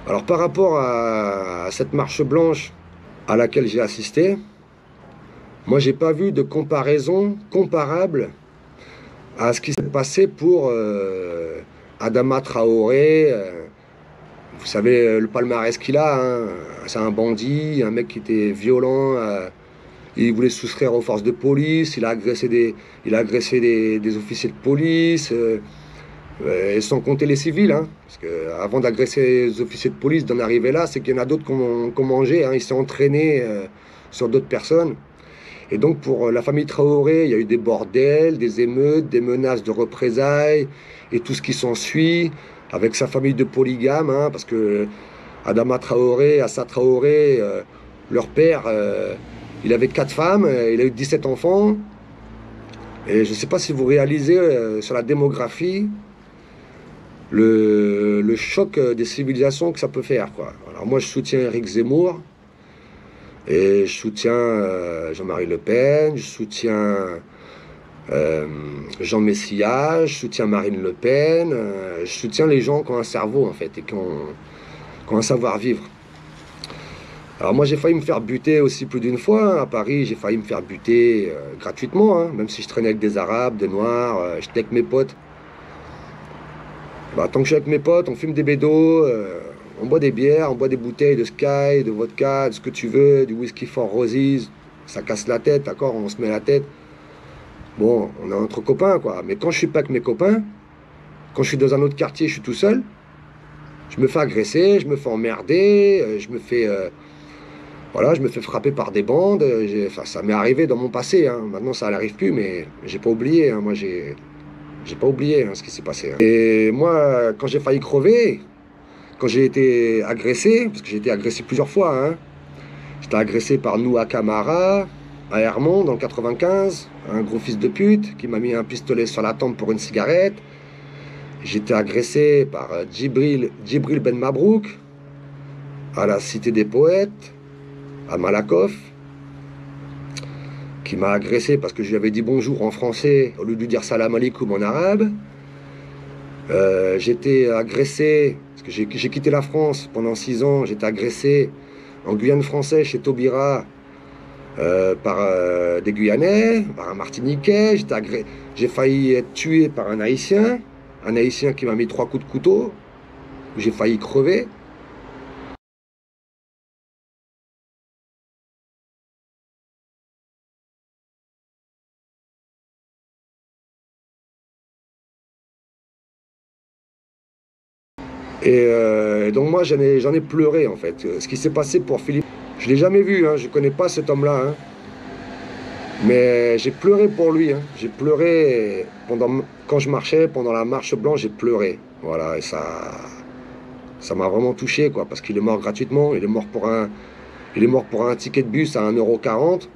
Alors par rapport à cette marche blanche à laquelle j'ai assisté, moi j'ai pas vu de comparaison comparable à ce qui s'est passé pour Adama Traoré. Vous savez le palmarès qu'il a, hein. C'est un bandit, un mec qui était violent, il voulait se soustraire aux forces de police, il a agressé des officiers de police, et sans compter les civils, hein, parce que avant d'agresser les officiers de police, d'en arriver là, c'est qu'il y en a d'autres qui ont mangé, hein, il s'est entraîné sur d'autres personnes. Et donc pour la famille Traoré, il y a eu des bordels, des émeutes, des menaces de représailles et tout ce qui s'ensuit, avec sa famille de polygames, hein, parce que Adama Traoré, Assa Traoré, leur père, il avait 4 femmes, il a eu 17 enfants. Et je ne sais pas si vous réalisez sur la démographie le choc des civilisations que ça peut faire, quoi. Alors moi je soutiens Éric Zemmour, et je soutiens Jean-Marie Le Pen, je soutiens Jean Messia, je soutiens Marine Le Pen, je soutiens les gens qui ont un cerveau en fait et qui ont un savoir-vivre. Alors moi j'ai failli me faire buter aussi plus d'une fois, hein. À Paris j'ai failli me faire buter gratuitement, hein. Même si je traînais avec des Arabes, des Noirs, j'étais avec mes potes. Bah, tant que je suis avec mes potes, on fume des bédos, on boit des bières, on boit des bouteilles de Sky, de vodka, de ce que tu veux, du whisky Four Roses, ça casse la tête, d'accord, on se met la tête. Bon, on est entre copains, quoi. Mais quand je suis pas avec mes copains, quand je suis dans un autre quartier, je suis tout seul, je me fais agresser, je me fais emmerder, voilà, je me fais frapper par des bandes. Enfin, ça m'est arrivé dans mon passé, hein. Maintenant, ça n'arrive plus, mais j'ai pas oublié, hein. Moi, j'ai pas oublié, hein, ce qui s'est passé, hein. Et moi, quand j'ai failli crever, quand j'ai été agressé, parce que j'ai été agressé plusieurs fois, hein. J'étais agressé par Noua Camara, à Hermont, dans le 95, un gros fils de pute qui m'a mis un pistolet sur la tempe pour une cigarette. J'étais agressé par Djibril Ben Mabrouk, à la Cité des Poètes, à Malakoff, qui m'a agressé parce que je lui avais dit bonjour en français au lieu de lui dire salam alaikum en arabe. J'étais agressé, parce que j'ai quitté la France pendant 6 ans, j'étais agressé en Guyane française chez Taubira par des Guyanais, par un Martiniquais. J'ai failli être tué par un Haïtien qui m'a mis 3 coups de couteau, j'ai failli crever. Et donc moi j'en ai pleuré en fait. Ce qui s'est passé pour Philippe, je l'ai jamais vu, hein, je connais pas cet homme-là, hein, mais j'ai pleuré pour lui, hein. J'ai pleuré quand je marchais, pendant la marche blanche, j'ai pleuré. Voilà, et ça m'a vraiment touché, quoi, parce qu'il est mort gratuitement, il est mort pour un ticket de bus à 1,40 €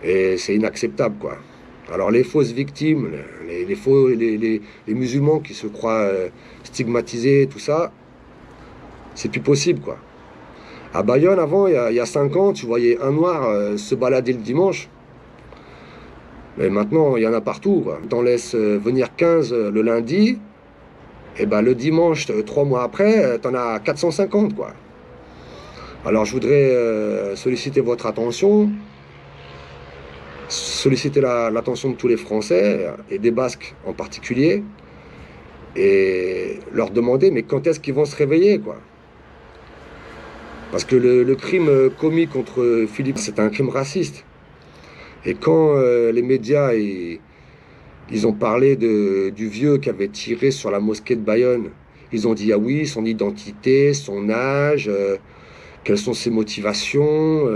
et c'est inacceptable, quoi. Alors les fausses victimes, les musulmans qui se croient stigmatisés, tout ça, c'est plus possible, quoi. À Bayonne, avant, il y a 5 ans, tu voyais un noir se balader le dimanche. Mais maintenant, il y en a partout, quoi. T'en laisses venir 15 le lundi, et ben le dimanche, 3 mois après, t'en as 450, quoi. Alors je voudrais solliciter votre attention, solliciter l'attention de tous les Français, et des Basques en particulier, et leur demander, mais quand est-ce qu'ils vont se réveiller, quoi. Parce que le crime commis contre Philippe, c'est un crime raciste. Et quand les médias ils ont parlé du vieux qui avait tiré sur la mosquée de Bayonne, ils ont dit ah oui, son identité, son âge, quelles sont ses motivations.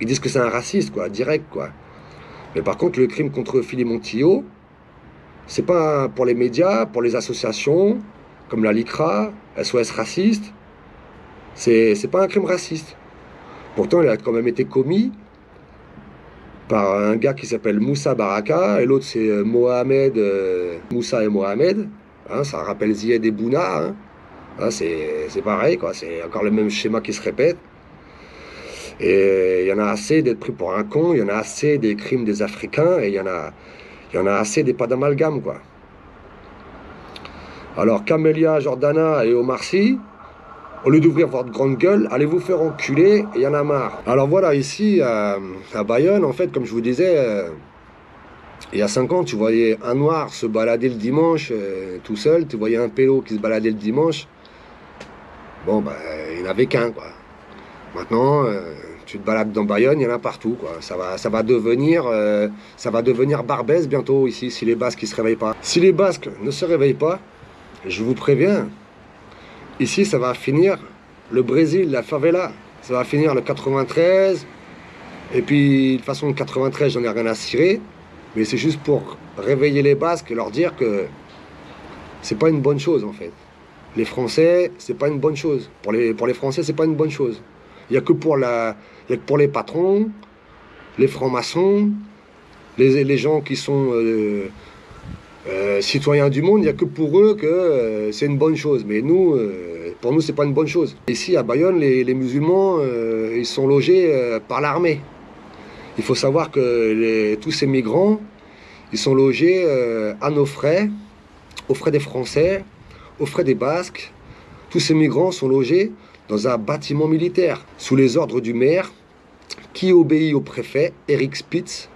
Ils disent que c'est un raciste, quoi, direct, quoi. Mais par contre, le crime contre Philippe Montillo, c'est pas pour les médias, pour les associations, comme la LICRA, SOS Raciste, c'est pas un crime raciste. Pourtant, il a quand même été commis par un gars qui s'appelle Moussa Baraka, et l'autre c'est Mohamed, Moussa et Mohamed, hein, ça rappelle Zied et Bouna, hein. Hein, c'est pareil, quoi, c'est encore le même schéma qui se répète. Et il y en a assez d'être pris pour un con, il y en a assez des crimes des Africains, et il y en a assez des pas d'amalgame, quoi. Alors Camélia Jordana et Omar Sy, Au lieu d'ouvrir votre grande gueule, allez vous faire enculer et il y en a marre. Alors voilà, ici à Bayonne, en fait, comme je vous disais, il y a 5 ans, tu voyais un noir se balader le dimanche tout seul, tu voyais un pélo qui se baladait le dimanche. Bon, bah, il n'y en avait qu'un, quoi. Maintenant, tu te balades dans Bayonne, il y en a partout, quoi. Ça va devenir Barbès bientôt ici, si les Basques ne se réveillent pas. Si les Basques ne se réveillent pas, je vous préviens, ici, ça va finir le Brésil, la favela. Ça va finir le 93. Et puis, de toute façon, le 93, j'en ai rien à cirer. Mais c'est juste pour réveiller les Basques et leur dire que c'est pas une bonne chose, en fait. Les Français, c'est pas une bonne chose. Pour les Français, c'est pas une bonne chose. Il n'y a que pour les patrons, les francs-maçons, les gens qui sont citoyens du monde, il n'y a que pour eux que c'est une bonne chose. Mais nous, pour nous, c'est pas une bonne chose. Ici, à Bayonne, les musulmans, ils sont logés par l'armée. Il faut savoir que tous ces migrants, ils sont logés à nos frais, aux frais des Français, aux frais des Basques. Tous ces migrants sont logés dans un bâtiment militaire, sous les ordres du maire, qui obéit au préfet, Eric Spitz,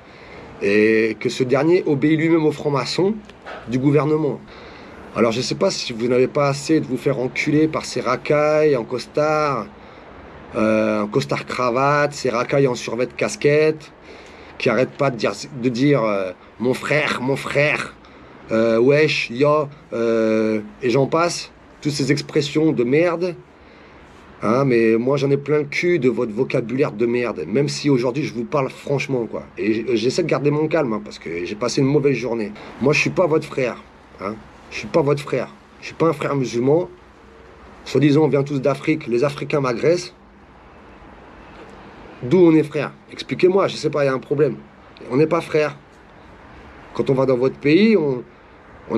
et que ce dernier obéit lui-même aux francs-maçons du gouvernement. Alors je ne sais pas si vous n'avez pas assez de vous faire enculer par ces racailles en costard cravate, ces racailles en survêt de casquette, qui n'arrêtent pas de dire mon frère, wesh, yo, et j'en passe, toutes ces expressions de merde. Hein, mais moi j'en ai plein le cul de votre vocabulaire de merde, même si aujourd'hui je vous parle franchement, quoi. Et j'essaie de garder mon calme, hein, parce que j'ai passé une mauvaise journée. Moi je suis pas votre frère, hein. Je suis pas votre frère. Je suis pas un frère musulman. Soi-disant on vient tous d'Afrique, les Africains m'agressent. D'où on est frères? Expliquez-moi, je sais pas, il y a un problème. On n'est pas frères. Quand on va dans votre pays, on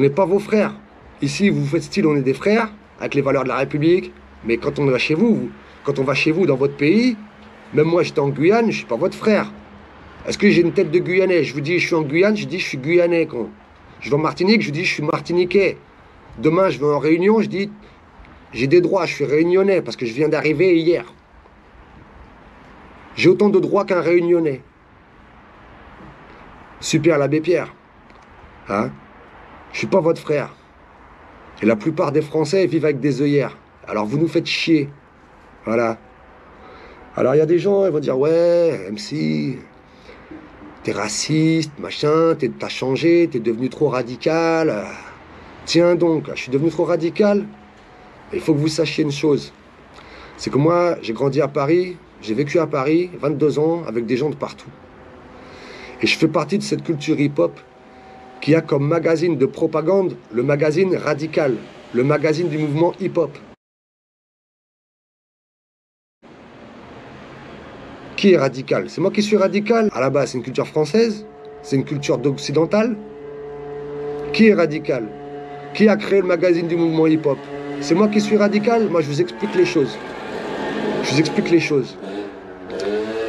n'est pas vos frères. Ici vous faites style on est des frères, avec les valeurs de la République. Mais quand on va chez vous, dans votre pays, même moi j'étais en Guyane, je ne suis pas votre frère. Est-ce que j'ai une tête de Guyanais? Je vous dis je suis en Guyane, je dis je suis Guyanais. Quand je vais en Martinique, je dis je suis Martiniquais. Demain je vais en Réunion, je dis j'ai des droits, je suis Réunionnais parce que je viens d'arriver hier. J'ai autant de droits qu'un Réunionnais. Super l'abbé Pierre. Hein? Je ne suis pas votre frère. Et la plupart des Français vivent avec des œillères. Alors vous nous faites chier. Voilà. Alors il y a des gens, ils vont dire ouais, MC, t'es raciste, machin, t'as changé, t'es devenu trop radical. Tiens donc, je suis devenu trop radical. Il faut que vous sachiez une chose. C'est que moi, j'ai grandi à Paris, j'ai vécu à Paris, 22 ans, avec des gens de partout. Et je fais partie de cette culture hip-hop qui a comme magazine de propagande le magazine Radical, le magazine du mouvement hip-hop. Qui est radical? C'est moi qui suis radical. À la base, c'est une culture française. C'est une culture occidentale. Qui est radical? Qui a créé le magazine du mouvement hip-hop? C'est moi qui suis radical. Moi, je vous explique les choses. Je vous explique les choses.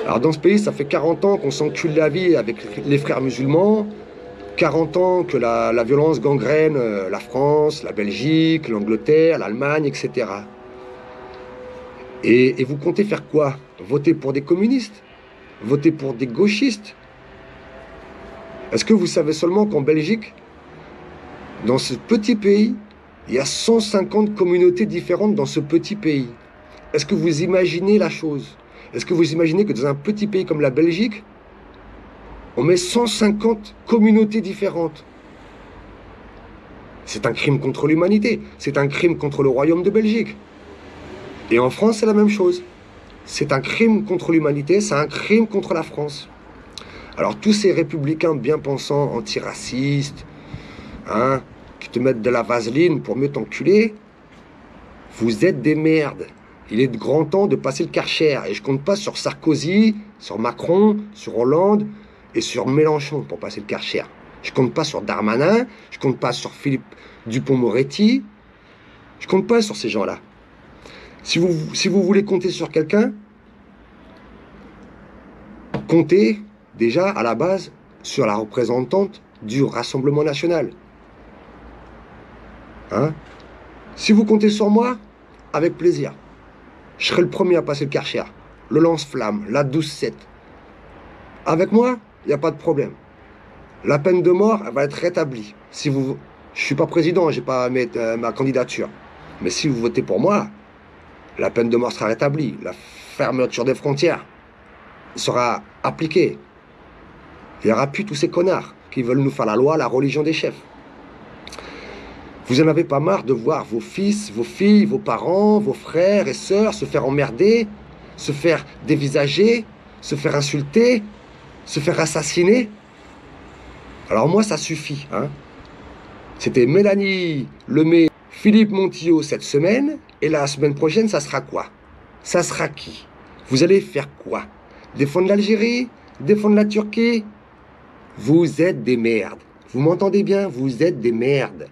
Alors, dans ce pays, ça fait 40 ans qu'on s'encule la vie avec les frères musulmans. 40 ans que la violence gangrène la France, la Belgique, l'Angleterre, l'Allemagne, etc. Et vous comptez faire quoi? Voter pour des communistes? Voter pour des gauchistes? Est-ce que vous savez seulement qu'en Belgique, dans ce petit pays, il y a 150 communautés différentes dans ce petit pays? Est-ce que vous imaginez la chose? Est-ce que vous imaginez que dans un petit pays comme la Belgique, on met 150 communautés différentes? C'est un crime contre l'humanité. C'est un crime contre le royaume de Belgique. Et en France, c'est la même chose. C'est un crime contre l'humanité, c'est un crime contre la France. Alors tous ces républicains bien pensants, antiracistes, hein, qui te mettent de la vaseline pour mieux t'enculer, vous êtes des merdes. Il est grand temps de passer le Karcher. Et je compte pas sur Sarkozy, sur Macron, sur Hollande et sur Mélenchon pour passer le Karcher. Je compte pas sur Darmanin, je compte pas sur Philippe Dupond-Moretti, je compte pas sur ces gens-là. Si vous voulez compter sur quelqu'un, comptez déjà à la base sur la représentante du Rassemblement national. Hein? Si vous comptez sur moi, avec plaisir. Je serai le premier à passer le Karcher, le lance-flamme, la 12-7. Avec moi, il n'y a pas de problème. La peine de mort, elle va être rétablie. Si vous, je ne suis pas président, je n'ai pas à mettre ma candidature. Mais si vous votez pour moi, la peine de mort sera rétablie. La fermeture des frontières sera appliquée. Il n'y aura plus tous ces connards qui veulent nous faire la loi, la religion des chefs. Vous en avez pas marre de voir vos fils, vos filles, vos parents, vos frères et sœurs se faire emmerder, se faire dévisager, se faire insulter, se faire assassiner? Alors moi, ça suffit. Hein. C'était Mélanie Lemay, Philippe Montillaud cette semaine, et la semaine prochaine, ça sera quoi? Ça sera qui? Vous allez faire quoi? Défendre l'Algérie? Défendre la Turquie? Vous êtes des merdes. Vous m'entendez bien? Vous êtes des merdes.